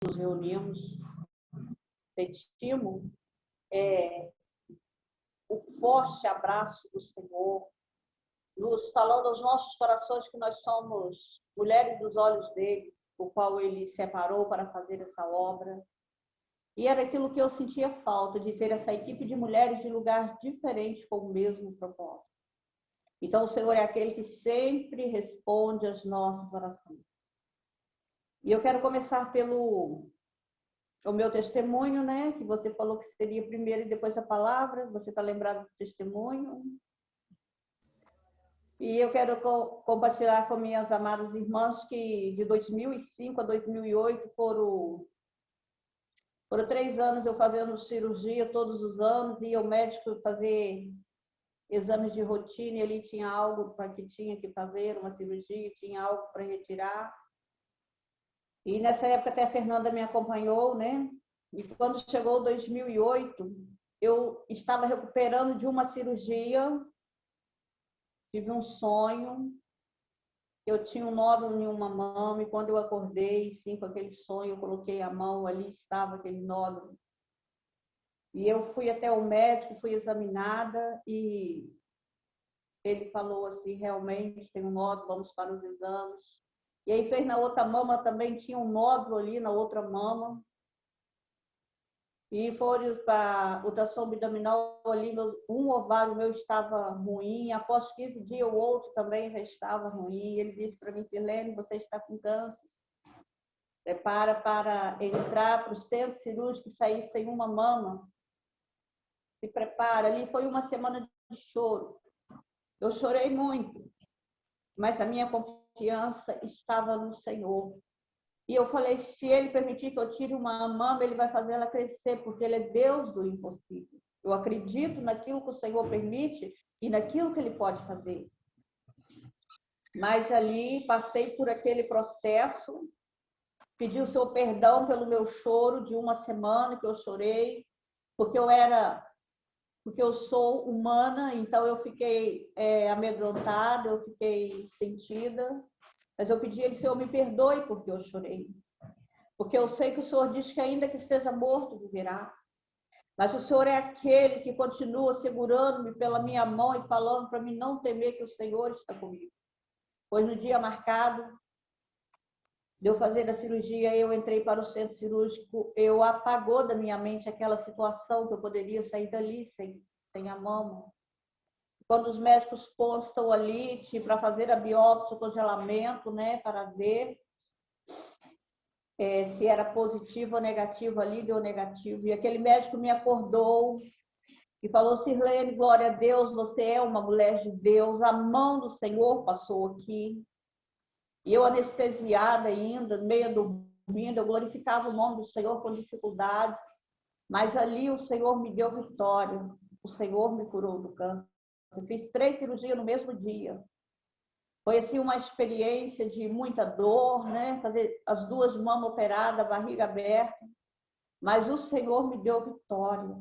nos reunimos, sentimos o forte abraço do Senhor, nos falando aos nossos corações que nós somos mulheres dos olhos dele, o qual ele separou para fazer essa obra. E era aquilo que eu sentia falta, de ter essa equipe de mulheres de lugar diferente com o mesmo propósito. Então, o Senhor é aquele que sempre responde às nossas orações. E eu quero começar pelo o meu testemunho, né? Que você falou que seria primeiro e depois a palavra. Você está lembrado do testemunho? E eu quero compartilhar com minhas amadas irmãs que de 2005 a 2008 foram 3 anos eu fazendo cirurgia todos os anos, ia ao médico fazer exames de rotina e ele tinha algo que tinha que fazer, uma cirurgia, tinha algo para retirar. E nessa época até a Fernanda me acompanhou, né? E quando chegou 2008, eu estava recuperando de uma cirurgia, tive um sonho, eu tinha um nódulo em uma mão e quando eu acordei, sim, com aquele sonho, eu coloquei a mão, ali estava aquele nódulo. E eu fui até o médico, fui examinada e ele falou assim, realmente tem um nódulo, vamos para os exames. E aí fez na outra mama também, tinha um nódulo ali na outra mama. E foram para ultrassom abdominal ali, um ovário meu estava ruim, após 15 dias o outro também já estava ruim. Ele disse para mim, Sirlene, você está com câncer. Prepara para entrar para o centro cirúrgico e sair sem uma mama. Se prepara. Ali foi uma semana de choro. Eu chorei muito, mas a minha confiança estava no Senhor. E eu falei, se ele permitir que eu tire uma mama, ele vai fazer ela crescer, porque ele é Deus do impossível. Eu acredito naquilo que o Senhor permite e naquilo que ele pode fazer. Mas ali passei por aquele processo, pedi o seu perdão pelo meu choro de uma semana que eu chorei, porque eu sou humana, então eu fiquei amedrontada, eu fiquei sentida. Mas eu pedi a ele, Senhor, me perdoe porque eu chorei. Porque eu sei que o Senhor diz que ainda que esteja morto, viverá. Mas o Senhor é aquele que continua segurando-me pela minha mão e falando para mim não temer que o Senhor está comigo. Pois no dia marcado de eu fazer a cirurgia, eu entrei para o centro cirúrgico, eu apagou da minha mente aquela situação que eu poderia sair dali sem a mama. Quando os médicos postam ali para fazer a biópsia, o congelamento, né, para ver se era positivo ou negativo ali, deu negativo. E aquele médico me acordou e falou, Sirlene, glória a Deus, você é uma mulher de Deus, a mão do Senhor passou aqui. E eu anestesiada ainda, meio dormindo, eu glorificava o nome do Senhor com dificuldade. Mas ali o Senhor me deu vitória, o Senhor me curou do câncer. Eu fiz 3 cirurgias no mesmo dia. Foi assim uma experiência de muita dor, né? Fazer as 2 mamas operadas, a barriga aberta. Mas o Senhor me deu vitória.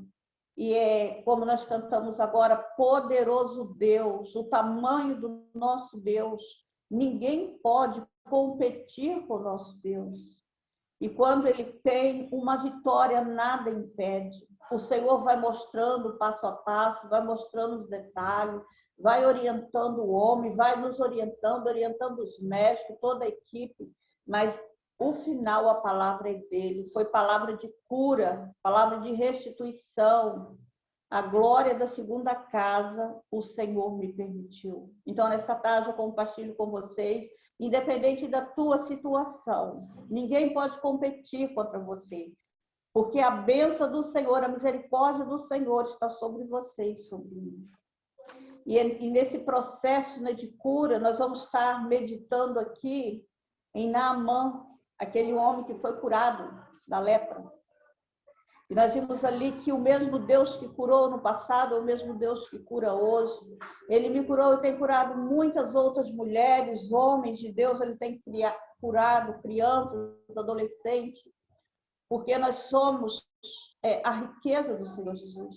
E é como nós cantamos agora, poderoso Deus, o tamanho do nosso Deus. Ninguém pode competir com o nosso Deus. E quando ele tem uma vitória, nada impede. O Senhor vai mostrando passo a passo, vai mostrando os detalhes, vai orientando o homem, vai nos orientando os médicos, toda a equipe. Mas o final, a palavra é dele. Foi palavra de cura, palavra de restituição. A glória da segunda casa, o Senhor me permitiu. Então, nessa tarde, eu compartilho com vocês, independente da tua situação, ninguém pode competir contra você, porque a bênção do Senhor, a misericórdia do Senhor está sobre você e sobre mim. E nesse processo, né, de cura, nós vamos estar meditando aqui em Naamã, aquele homem que foi curado da lepra. E nós vimos ali que o mesmo Deus que curou no passado é o mesmo Deus que cura hoje. Ele me curou e tem curado muitas outras mulheres, homens de Deus. Ele tem curado crianças, adolescentes, porque nós somos a riqueza do Senhor Jesus.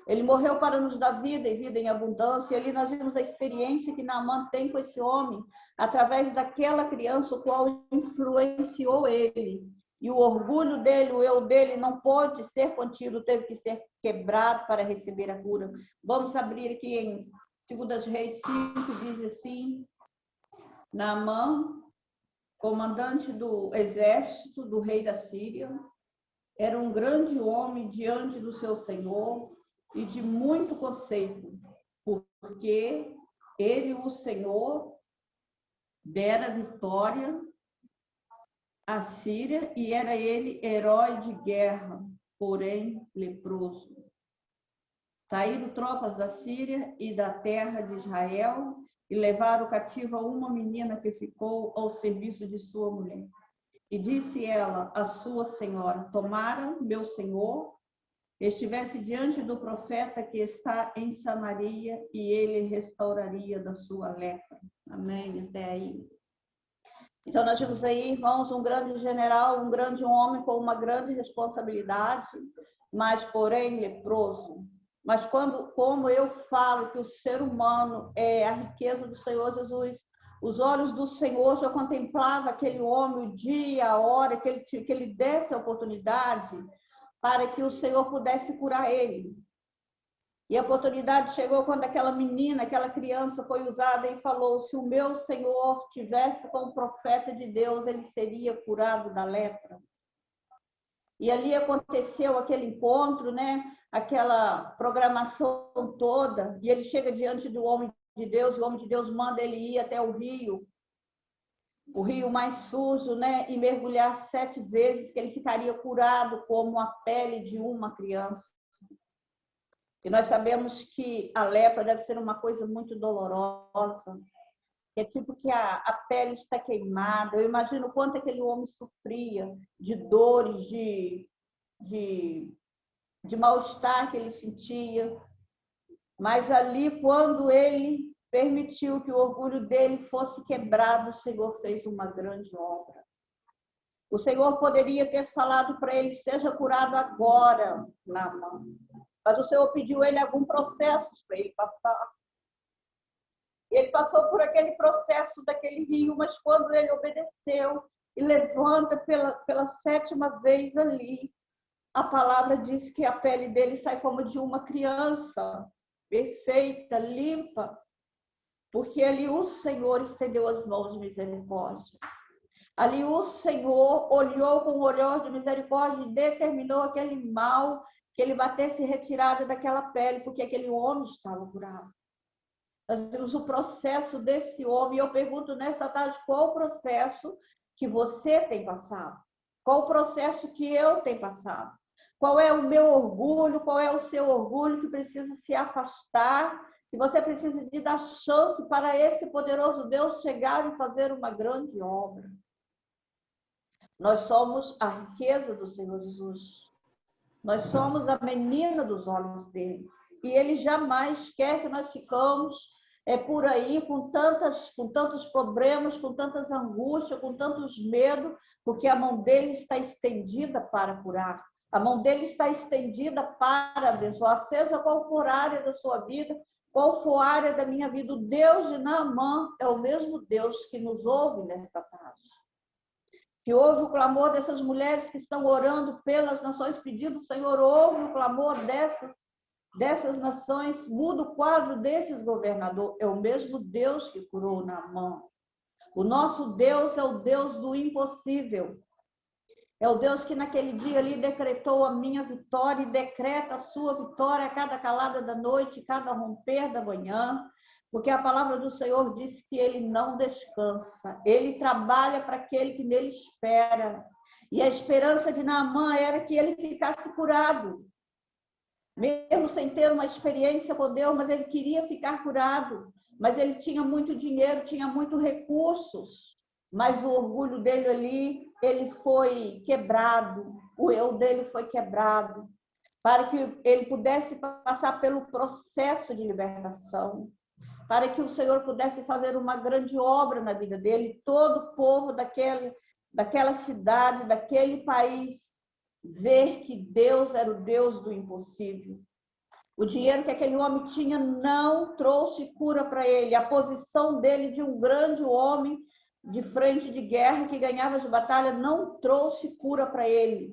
Ele morreu para nos dar vida e vida em abundância. E ali nós vimos a experiência que Naamã tem com esse homem, através daquela criança, o qual influenciou ele. E o orgulho dele, o eu dele, não pode ser contido, teve que ser quebrado para receber a cura. Vamos abrir aqui em 2 Reis 5, diz assim: Naamã, comandante do exército do rei da Síria, era um grande homem diante do seu senhor e de muito conceito, porque ele, o Senhor, dera vitória à Síria e era ele herói de guerra, porém leproso. Saíram tropas da Síria e da terra de Israel e levaram cativa uma menina que ficou ao serviço de sua mulher. E disse ela à sua senhora: tomara meu senhor estivesse diante do profeta que está em Samaria e ele restauraria da sua lepra. Amém? Até aí. Então, nós vimos aí, irmãos, um grande general, um grande homem com uma grande responsabilidade, mas, porém, leproso. Mas como eu falo que o ser humano é a riqueza do Senhor Jesus, os olhos do Senhor já contemplavam aquele homem o dia, a hora, que ele desse a oportunidade para que o Senhor pudesse curar ele. E a oportunidade chegou quando aquela menina, aquela criança foi usada e falou: se o meu Senhor tivesse com o profeta de Deus, ele seria curado da lepra. E ali aconteceu aquele encontro, né? Aquela programação toda, e ele chega diante do homem de Deus, o homem de Deus manda ele ir até o rio mais sujo, né? E mergulhar 7 vezes, que ele ficaria curado como a pele de uma criança. E nós sabemos que a lepra deve ser uma coisa muito dolorosa. É tipo que a pele está queimada. Eu imagino quanto aquele homem sofria de dores, de mal-estar que ele sentia. Mas ali, quando ele permitiu que o orgulho dele fosse quebrado, o Senhor fez uma grande obra. O Senhor poderia ter falado para ele: seja curado agora, Naamã. Mas o Senhor pediu a ele algum processo para ele passar. Ele passou por aquele processo daquele rio, mas quando ele obedeceu e levanta pela 7ª vez ali, a palavra diz que a pele dele sai como de uma criança, perfeita, limpa, porque ali o Senhor estendeu as mãos de misericórdia. Ali o Senhor olhou com um olhar de misericórdia e determinou aquele mal que ele batesse retirada daquela pele, porque aquele homem estava curado. Nós temos o processo desse homem, e eu pergunto nessa tarde: qual o processo que você tem passado? Qual o processo que eu tenho passado? Qual é o meu orgulho? Qual é o seu orgulho que precisa se afastar? Que você precisa de dar chance para esse poderoso Deus chegar e fazer uma grande obra. Nós somos a riqueza do Senhor Jesus. Nós somos a menina dos olhos dele. E ele jamais quer que nós ficamos por aí com tantos problemas, com tantas angústias, com tantos medos, porque a mão dele está estendida para curar. A mão dele está estendida para abençoar, seja qual for a área da sua vida, qual for a área da minha vida. O Deus de Naamã é o mesmo Deus que nos ouve nesta tarde. Que ouve o clamor dessas mulheres que estão orando pelas nações, pedindo: Senhor, ouve o clamor dessas nações, muda o quadro desses governadores. É o mesmo Deus que curou Naamã. O nosso Deus é o Deus do impossível. É o Deus que naquele dia ali decretou a minha vitória e decreta a sua vitória a cada calada da noite, cada romper da manhã. Porque a palavra do Senhor diz que ele não descansa. Ele trabalha para aquele que nele espera. E a esperança de Naamã era que ele ficasse curado. Mesmo sem ter uma experiência com Deus, mas ele queria ficar curado. Mas ele tinha muito dinheiro, tinha muitos recursos. Mas o orgulho dele ali, ele foi quebrado. O eu dele foi quebrado. Para que ele pudesse passar pelo processo de libertação. Para que o Senhor pudesse fazer uma grande obra na vida dele, todo o povo daquela cidade, daquele país, ver que Deus era o Deus do impossível. O dinheiro que aquele homem tinha não trouxe cura para ele. A posição dele de um grande homem de frente de guerra, que ganhava de batalha, não trouxe cura para ele.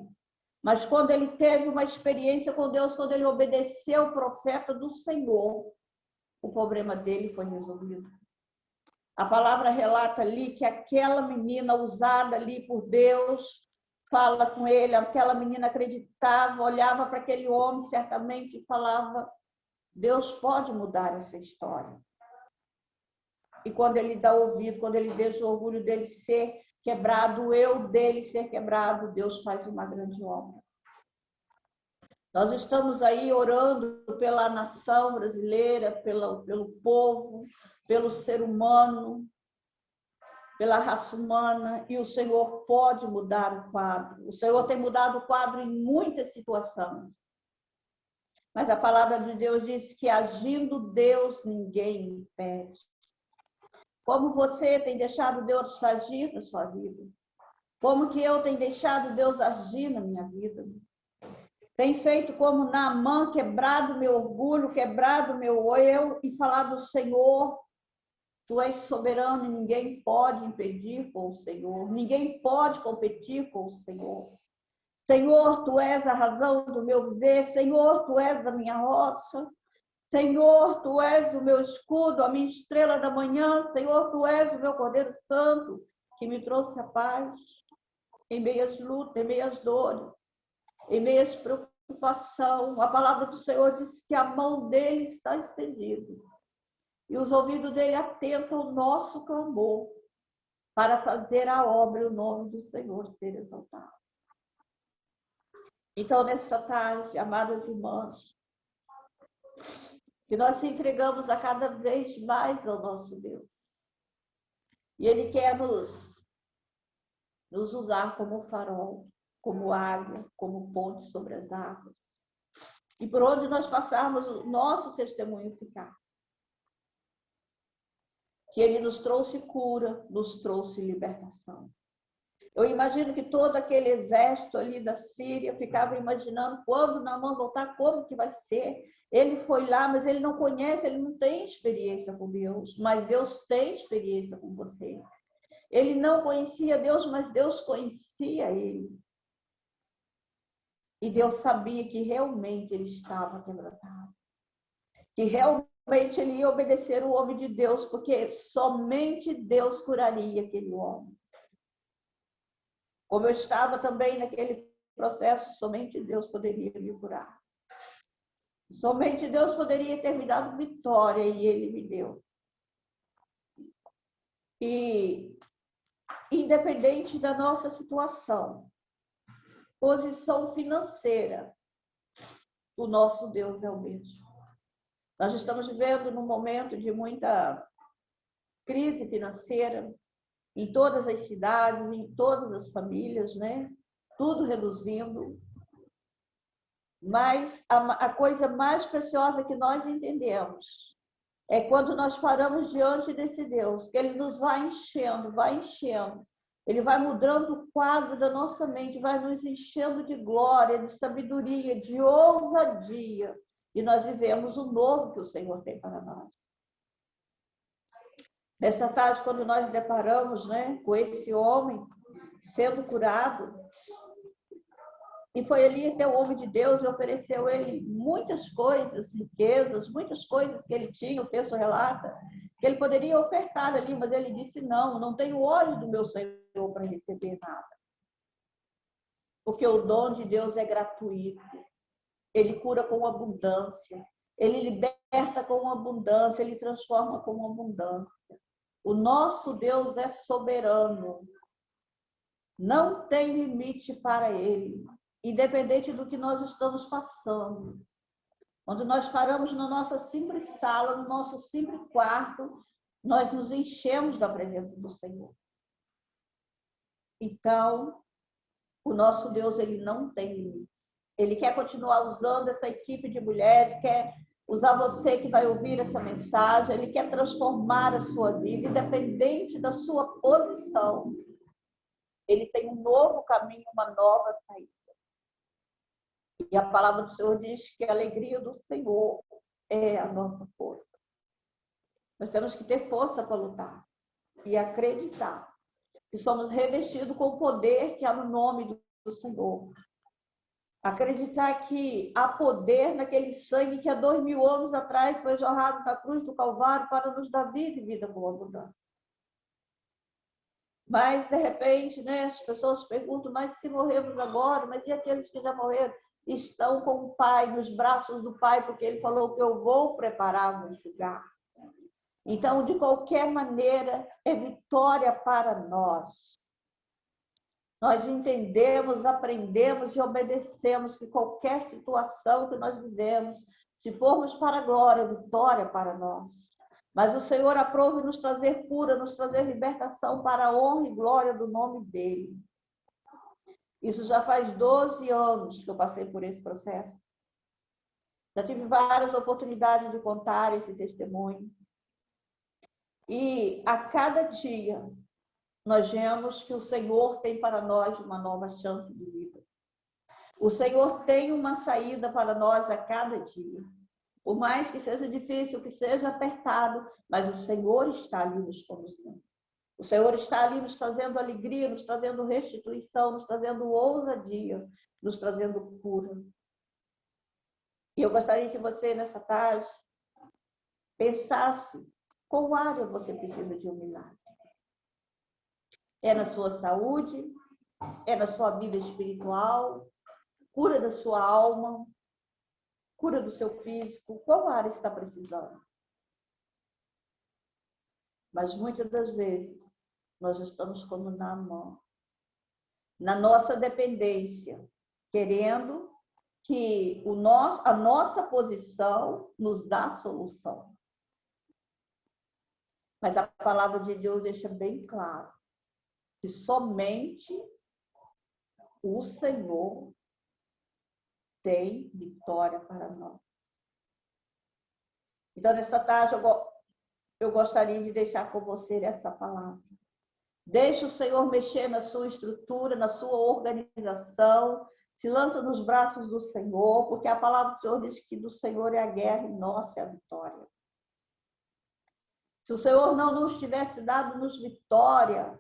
Mas quando ele teve uma experiência com Deus, quando ele obedeceu o profeta do Senhor, o problema dele foi resolvido. A palavra relata ali que aquela menina usada ali por Deus, fala com ele, aquela menina acreditava, olhava para aquele homem certamente e falava: Deus pode mudar essa história. E quando ele dá ouvido, quando ele deixa o orgulho dele ser quebrado, o eu dele ser quebrado, Deus faz uma grande obra. Nós estamos aí orando pela nação brasileira, pelo povo, pelo ser humano, pela raça humana, e o Senhor pode mudar o quadro. O Senhor tem mudado o quadro em muitas situações. Mas a palavra de Deus diz que agindo Deus, ninguém impede. Como você tem deixado Deus agir na sua vida? Como que eu tenho deixado Deus agir na minha vida? Tem feito como Naamã, quebrado meu orgulho, quebrado meu eu e falado: Senhor, Tu és soberano e ninguém pode impedir com o Senhor. Ninguém pode competir com o Senhor. Senhor, Tu és a razão do meu viver. Senhor, Tu és a minha rocha. Senhor, Tu és o meu escudo, a minha estrela da manhã. Senhor, Tu és o meu Cordeiro Santo, que me trouxe a paz em meio às lutas, em meio às dores, em meio às preocupações. A palavra do Senhor diz que a mão dele está estendida e os ouvidos dele atentam ao nosso clamor para fazer a obra e o nome do Senhor ser exaltado. Então, nesta tarde, amadas irmãs, que nós se entregamos a cada vez mais ao nosso Deus. E Ele quer nos usar como farol, como águia, como ponte sobre as águas. E por onde nós passarmos, o nosso testemunho ficar. Que Ele nos trouxe cura, nos trouxe libertação. Eu imagino que todo aquele exército ali da Síria ficava imaginando quando Naamã voltar, como que vai ser. Ele foi lá, mas ele não conhece, ele não tem experiência com Deus, mas Deus tem experiência com você. Ele não conhecia Deus, mas Deus conhecia ele. E Deus sabia que realmente ele estava quebrantado. Que realmente ele ia obedecer o homem de Deus, porque somente Deus curaria aquele homem. Como eu estava também naquele processo, somente Deus poderia me curar. Somente Deus poderia ter me dado vitória e Ele me deu. E independente da nossa situação, posição financeira, o nosso Deus é o mesmo. Nós estamos vivendo num momento de muita crise financeira, em todas as cidades, em todas as famílias, né? Tudo reduzindo. Mas a coisa mais preciosa que nós entendemos é quando nós paramos diante desse Deus, que Ele nos vai enchendo, vai enchendo. Ele vai mudando o quadro da nossa mente, vai nos enchendo de glória, de sabedoria, de ousadia. E nós vivemos o novo que o Senhor tem para nós. Nessa tarde, quando nós deparamos, né, com esse homem sendo curado, e foi ali até o homem de Deus e ofereceu ele muitas coisas, riquezas, muitas coisas que ele tinha, o texto relata, que ele poderia ofertar ali, mas ele disse: não, não tenho óleo do meu Senhor para receber nada. Porque o dom de Deus é gratuito. Ele cura com abundância, ele liberta com abundância, ele transforma com abundância. O nosso Deus é soberano. Não tem limite para ele, independente do que nós estamos passando. Quando nós paramos na nossa simples sala, no nosso simples quarto, nós nos enchemos da presença do Senhor. Então, o nosso Deus, ele não tem limite. Ele quer continuar usando essa equipe de mulheres, quer usar você que vai ouvir essa mensagem, ele quer transformar a sua vida, independente da sua posição. Ele tem um novo caminho, uma nova saída. E a palavra do Senhor diz que a alegria do Senhor é a nossa força. Nós temos que ter força para lutar e acreditar que somos revestidos com o poder que há no nome do Senhor. Acreditar que há poder naquele sangue que há 2000 anos atrás foi jorrado na cruz do Calvário para nos dar vida e vida com abundância. Mas, de repente, né, as pessoas perguntam, mas se morremos agora, mas e aqueles que já morreram? Estão com o Pai, nos braços do Pai, porque Ele falou que eu vou preparar um lugar. Então, de qualquer maneira, é vitória para nós. Nós entendemos, aprendemos e obedecemos que qualquer situação que nós vivemos, se formos para a glória, vitória para nós. Mas o Senhor aprove nos trazer cura, nos trazer libertação para a honra e glória do nome dEle. Isso já faz 12 anos que eu passei por esse processo. Já tive várias oportunidades de contar esse testemunho. E a cada dia nós vemos que o Senhor tem para nós uma nova chance de vida. O Senhor tem uma saída para nós a cada dia. Por mais que seja difícil, que seja apertado, mas o Senhor está ali nos conduzindo. O Senhor está ali nos trazendo alegria, nos trazendo restituição, nos trazendo ousadia, nos trazendo cura. E eu gostaria que você, nessa tarde, pensasse qual área você precisa de um milagre. É na sua saúde? É na sua vida espiritual? Cura da sua alma? Cura do seu físico? Qual área está precisando? Mas muitas das vezes nós estamos como Naamã, na nossa dependência, querendo que a nossa posição nos dá solução. Mas a palavra de Deus deixa bem claro que somente o Senhor tem vitória para nós. Então, nessa tarde, eu gostaria de deixar com você essa palavra. Deixe o Senhor mexer na sua estrutura, na sua organização. Se lança nos braços do Senhor, porque a palavra do Senhor diz que do Senhor é a guerra e nossa é a vitória. Se o Senhor não nos tivesse dado-nos vitória,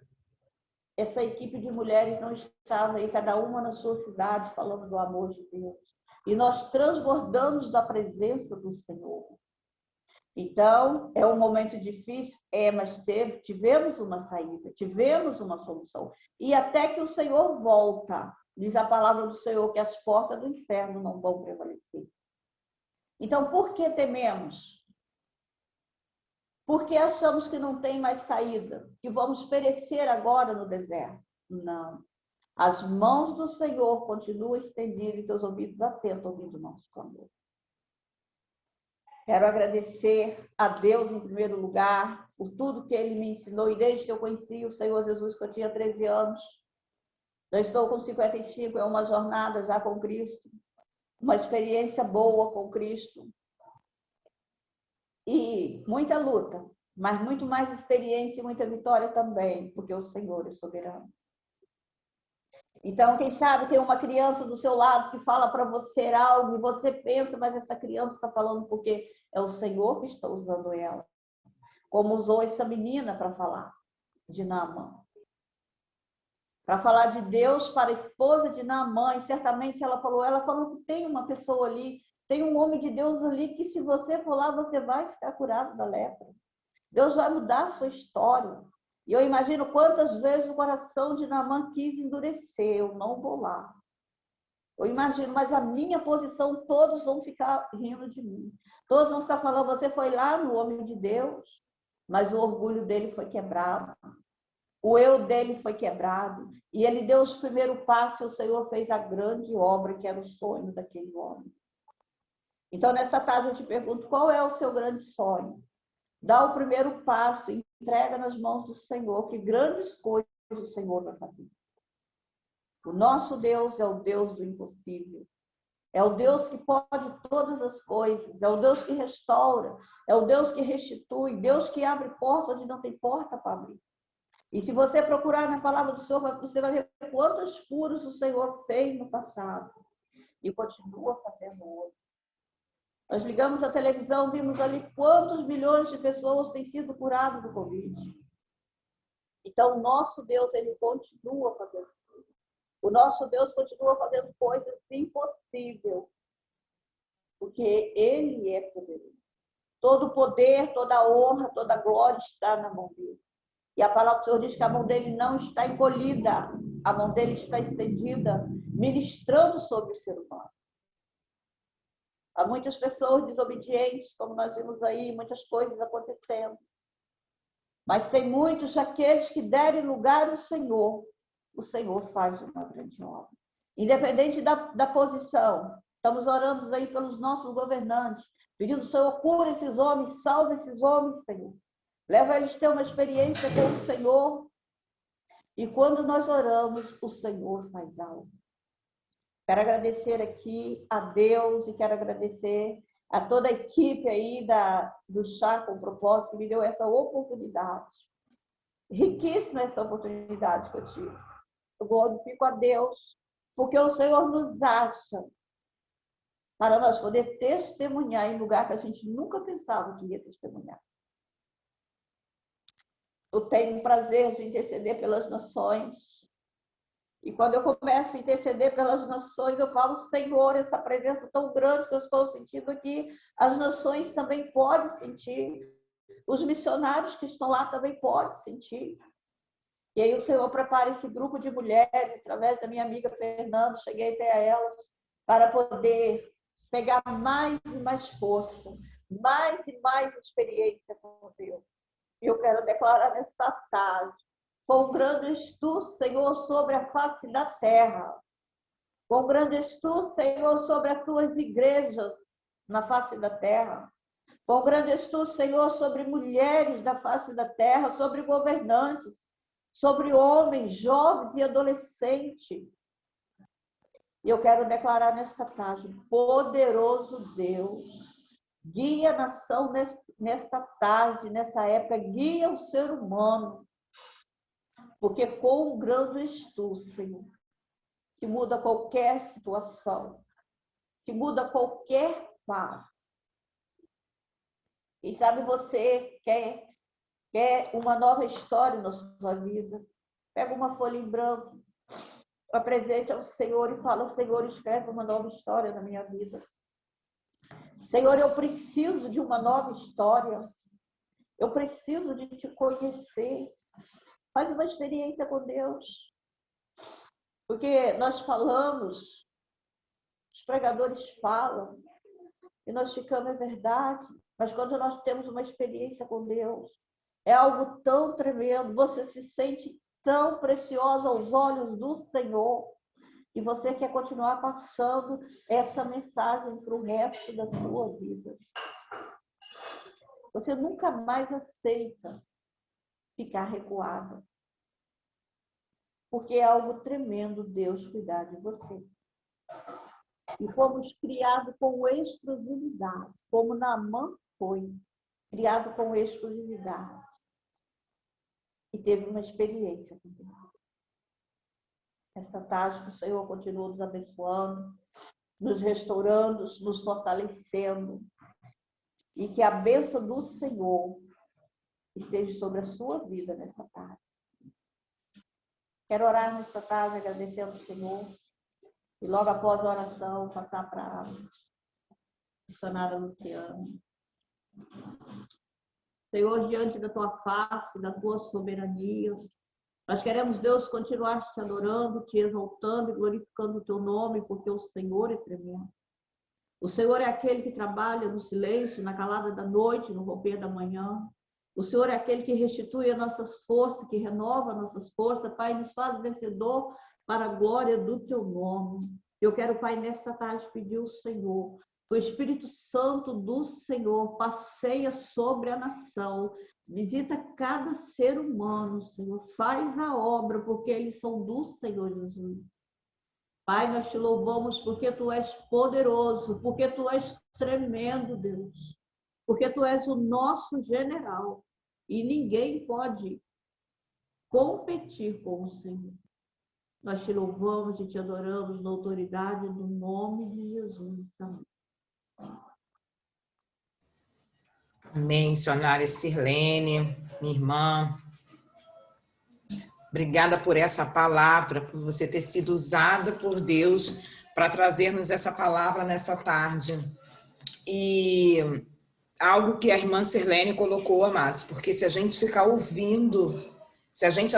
essa equipe de mulheres não estava aí, cada uma na sua cidade, falando do amor de Deus. E nós transbordamos da presença do Senhor. Então, é um momento difícil, mas tivemos uma saída, tivemos uma solução. E até que o Senhor volta, diz a palavra do Senhor, que as portas do inferno não vão prevalecer. Então, por que tememos? Porque achamos que não tem mais saída, que vamos perecer agora no deserto. Não. As mãos do Senhor continuam estendidas e teus ouvidos atentos ouvindo o nosso clamor. Quero agradecer a Deus, em primeiro lugar, por tudo que Ele me ensinou. E desde que eu conheci o Senhor Jesus, que eu tinha 13 anos, já estou com 55, é uma jornada já com Cristo. Uma experiência boa com Cristo. E muita luta, mas muito mais experiência e muita vitória também, porque o Senhor é soberano. Então, quem sabe tem uma criança do seu lado que fala para você algo e você pensa, mas essa criança está falando porque é o Senhor que está usando ela. Como usou essa menina para falar de Naamã. Para falar de Deus para a esposa de Naamã. E certamente ela falou que tem uma pessoa ali, tem um homem de Deus ali que se você for lá, você vai ficar curado da lepra. Deus vai mudar a sua história. E eu imagino quantas vezes o coração de Naamã quis endurecer. Eu não vou lá. Eu imagino, mas a minha posição, todos vão ficar rindo de mim. Todos vão ficar falando, você foi lá no homem de Deus, mas o orgulho dele foi quebrado. O eu dele foi quebrado. E ele deu os primeiros passos e o Senhor fez a grande obra, que era o sonho daquele homem. Então, nessa tarde eu te pergunto, qual é o seu grande sonho? Dá o primeiro passo, entrega nas mãos do Senhor, que grandes coisas o Senhor vai fazer. O nosso Deus é o Deus do impossível. É o Deus que pode todas as coisas. É o Deus que restaura. É o Deus que restitui. Deus que abre porta onde não tem porta para abrir. E se você procurar na palavra do Senhor, você vai ver quantos curas o Senhor fez no passado. E continua fazendo hoje. Nós ligamos a televisão, vimos ali quantos milhões de pessoas têm sido curadas do Covid. Então, o nosso Deus, ele continua fazendo tudo. O nosso Deus continua fazendo coisas impossíveis, porque ele é poderoso. Todo o poder, toda a honra, toda a glória está na mão dele. E a palavra do Senhor diz que a mão dele não está encolhida, a mão dele está estendida, ministrando sobre o ser humano. Há muitas pessoas desobedientes, como nós vimos aí, muitas coisas acontecendo. Mas tem muitos aqueles que derem lugar ao Senhor. O Senhor faz uma grande obra. Independente da posição. Estamos orando aí pelos nossos governantes, pedindo, Senhor, cura esses homens, salva esses homens, Senhor. Leva eles a ter uma experiência com o Senhor. E quando nós oramos, o Senhor faz algo. Quero agradecer aqui a Deus e quero agradecer a toda a equipe aí do Chá com Propósito que me deu essa oportunidade. Riquíssima essa oportunidade que eu tive. Eu glorifico a Deus, porque o Senhor nos acha para nós poder testemunhar em lugar que a gente nunca pensava que ia testemunhar. Eu tenho o prazer de interceder pelas nações. E quando eu começo a interceder pelas nações, eu falo, Senhor, essa presença tão grande que eu estou sentindo aqui, as nações também podem sentir. Os missionários que estão lá também podem sentir. E aí o Senhor prepara esse grupo de mulheres, através da minha amiga Fernanda, cheguei até elas, para poder pegar mais e mais força, mais e mais experiência com Deus. E eu quero declarar nesta tarde, quão grande és tu, Senhor, sobre a face da terra. Quão grande és tu, Senhor, sobre as tuas igrejas na face da terra. Quão grande és tu, Senhor, sobre mulheres da face da terra, sobre governantes, sobre homens, jovens e adolescentes. E eu quero declarar nesta tarde, poderoso Deus, guia a nação nesta tarde, nessa época, guia o ser humano. Porque quão grande és tu, Senhor, que muda qualquer situação, que muda qualquer passo. E sabe, você quer uma nova história na sua vida? Pega uma folha em branco, apresente ao Senhor e fala, Senhor, escreve uma nova história na minha vida. Senhor, eu preciso de uma nova história. Eu preciso de te conhecer. Faz uma experiência com Deus. Porque nós falamos, os pregadores falam, e nós ficamos, é verdade. Mas quando nós temos uma experiência com Deus, é algo tão tremendo. Você se sente tão preciosa aos olhos do Senhor. E você quer continuar passando essa mensagem para o resto da sua vida. Você nunca mais aceita ficar recuado. Porque é algo tremendo Deus cuidar de você. E fomos criados com exclusividade, como Naamã foi, criado com exclusividade. E teve uma experiência com Deus. Essa tarde que o Senhor continua nos abençoando, nos restaurando, nos fortalecendo. E que a bênção do Senhor esteja sobre a sua vida nessa tarde. Quero orar nessa tarde, agradecendo ao Senhor. E logo após a oração, passar para a missionária Luciana. Senhor, diante da tua face, da tua soberania, nós queremos, Deus, continuar te adorando, te exaltando e glorificando o teu nome, porque o Senhor é tremendo. O Senhor é aquele que trabalha no silêncio, na calada da noite, no romper da manhã. O Senhor é aquele que restitui as nossas forças, que renova nossas forças. Pai, nos faz vencedor para a glória do teu nome. Eu quero, Pai, nesta tarde pedir ao Senhor, o Espírito Santo do Senhor passeia sobre a nação, visita cada ser humano, Senhor, faz a obra, porque eles são do Senhor Jesus. Pai, nós te louvamos porque tu és poderoso, porque tu és tremendo, Deus, porque tu és o nosso general e ninguém pode competir com o Senhor. Nós te louvamos e te adoramos na autoridade do nome de Jesus. Amém. Amém, missionária Sirlene, minha irmã. Obrigada por essa palavra, por você ter sido usada por Deus para trazer-nos essa palavra nessa tarde. E algo que a irmã Sirlene colocou, amados, porque se a gente ficar ouvindo, se a gente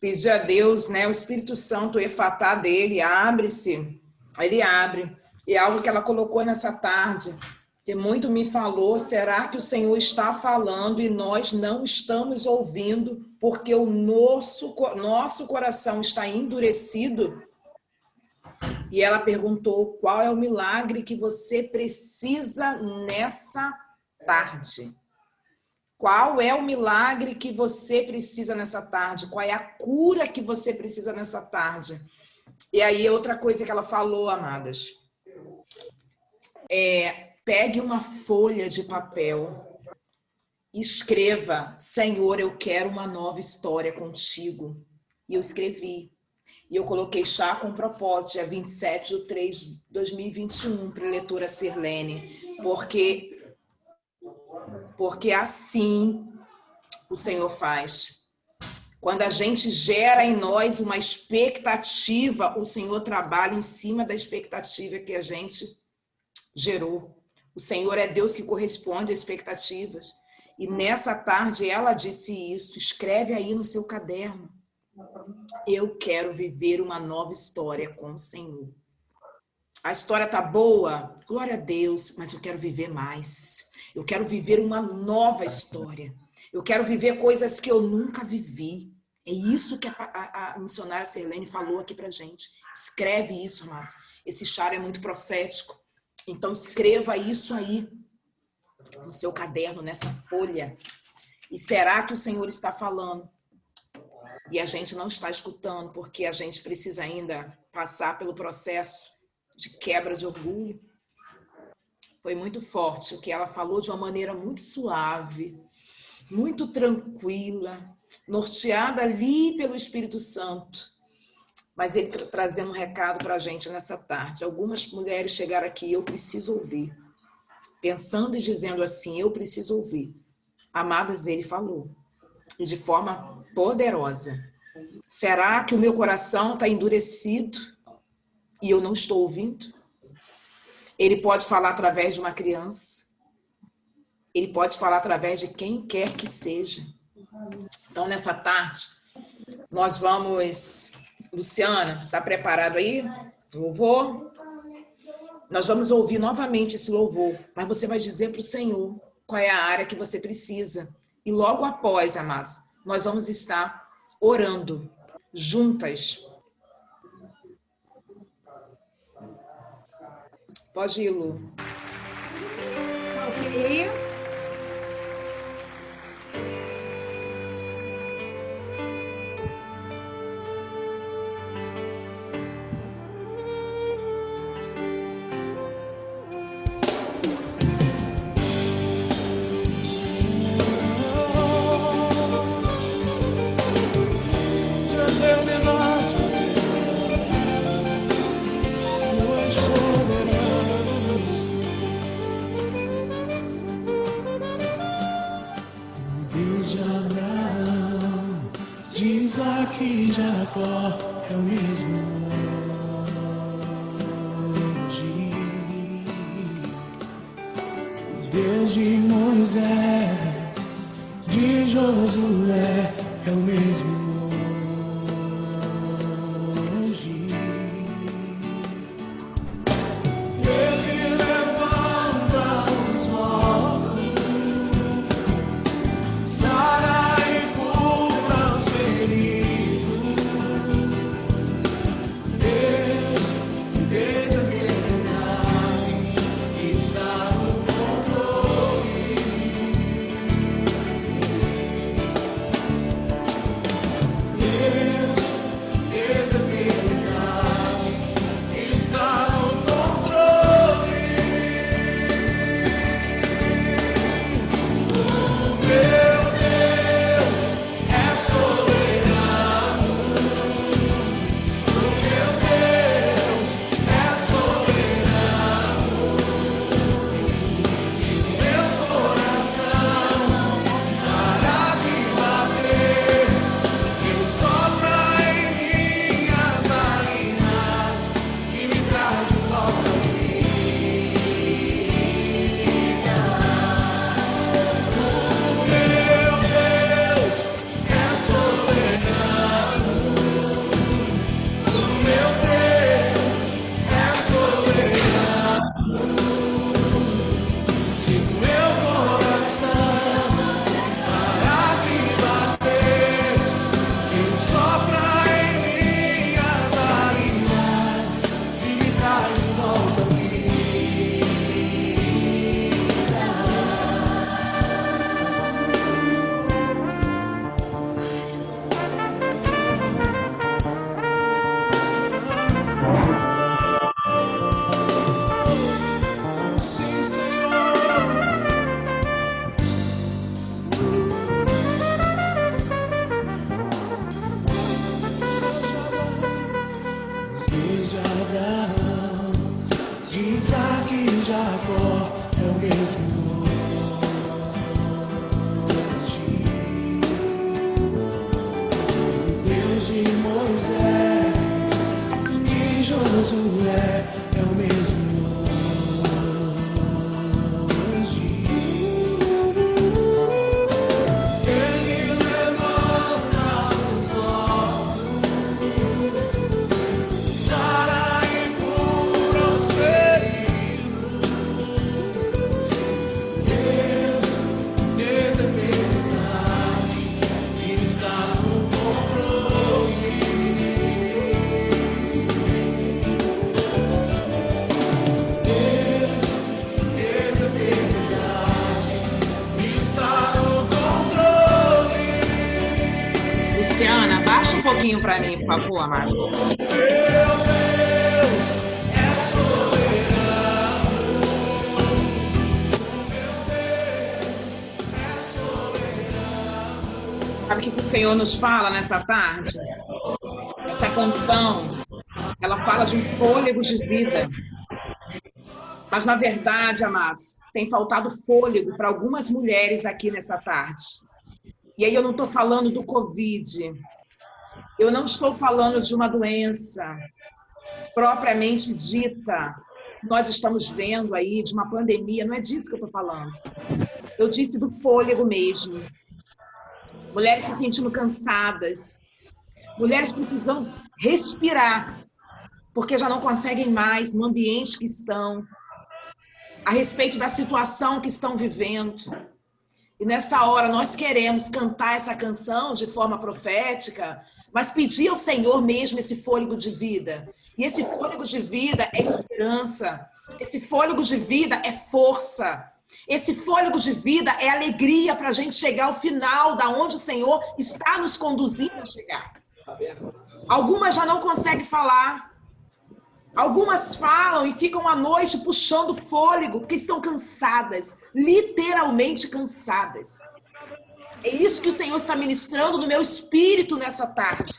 pedir a Deus, né, o Espírito Santo, o efatá dele, abre-se, ele abre. E algo que ela colocou nessa tarde, que muito me falou, será que o Senhor está falando e nós não estamos ouvindo, porque o nosso coração está endurecido? E ela perguntou, qual é o milagre que você precisa nessa tarde? Qual é o milagre que você precisa nessa tarde? Qual é a cura que você precisa nessa tarde? E aí, outra coisa que ela falou, amadas, pegue uma folha de papel e escreva, Senhor, eu quero uma nova história contigo. E eu escrevi. E eu coloquei chá com propósito, dia 27/3/2021, para a leitora Sirlene, porque assim o Senhor faz. Quando a gente gera em nós uma expectativa, o Senhor trabalha em cima da expectativa que a gente gerou. O Senhor é Deus que corresponde às expectativas. E nessa tarde ela disse isso, escreve aí no seu caderno. Eu quero viver uma nova história com o Senhor. A história tá boa? Glória a Deus, mas eu quero viver mais. Eu quero viver uma nova história. Eu quero viver coisas que eu nunca vivi. É isso que a missionária Sirlene falou aqui pra gente. Escreve isso, amados. Esse chá é muito profético. Então escreva isso aí no seu caderno, nessa folha. E será que o Senhor está falando? E a gente não está escutando, porque a gente precisa ainda passar pelo processo de quebra de orgulho. Foi muito forte o que ela falou, de uma maneira muito suave, muito tranquila, norteada ali pelo Espírito Santo. Mas ele trazendo um recado para a gente nessa tarde. Algumas mulheres chegaram aqui, eu preciso ouvir. Pensando e dizendo assim, eu preciso ouvir. Amadas, ele falou. E de forma poderosa. Será que o meu coração está endurecido e eu não estou ouvindo? Ele pode falar através de uma criança. Ele pode falar através de quem quer que seja. Então, nessa tarde, nós vamos... Luciana, está preparado aí? Louvor? Nós vamos ouvir novamente esse louvor, mas você vai dizer para o Senhor qual é a área que você precisa. E logo após, amados, nós vamos estar orando juntas. Pode ir, Lu. Ok. Isaac e Jacó é o mesmo hoje. O Deus de Moisés, de Josué é o mesmo hoje. Ele levanta os mortos, sara e cura os feridos. Desde a eternidade está no controle. poderoso é o mesmo hoje. Ele levanta os mortos, sara e cura os feridos. Deus é eternidade, Ele está no controle. Luciana, baixa um pouquinho para mim, por favor, amado. Meu Deus é soberano. Meu Deus é soberano. Sabe o que o Senhor nos fala nessa tarde? Essa canção, ela fala de um fôlego de vida. Mas, na verdade, amados, tem faltado fôlego para algumas mulheres aqui nessa tarde. E aí eu não estou falando do Covid. Eu não estou falando de uma doença propriamente dita. Nós estamos vendo aí de uma pandemia. Não é disso que eu estou falando. Eu disse do fôlego mesmo. Mulheres se sentindo cansadas. Mulheres precisam respirar, porque já não conseguem mais no ambiente que estão, a respeito da situação que estão vivendo. E nessa hora nós queremos cantar essa canção de forma profética, mas pedir ao Senhor mesmo esse fôlego de vida. E esse fôlego de vida é esperança. Esse fôlego de vida é força. Esse fôlego de vida é alegria para a gente chegar ao final da onde o Senhor está nos conduzindo a chegar. Algumas já não conseguem falar. Algumas falam e ficam à noite puxando fôlego, porque estão cansadas, literalmente cansadas. É isso que o Senhor está ministrando no meu espírito nessa tarde.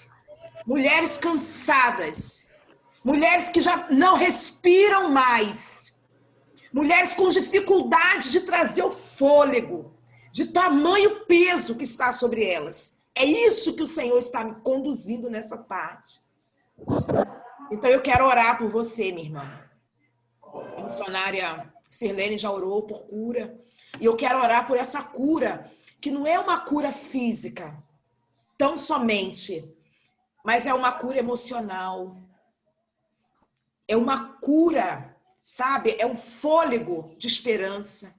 Mulheres cansadas, mulheres que já não respiram mais, mulheres com dificuldade de trazer o fôlego, de tamanho peso que está sobre elas. É isso que o Senhor está me conduzindo nessa tarde. Então eu quero orar por você, minha irmã. A missionária Sirlene já orou por cura. E eu quero orar por essa cura, que não é uma cura física, tão somente, mas é uma cura emocional. É uma cura, sabe? É um fôlego de esperança.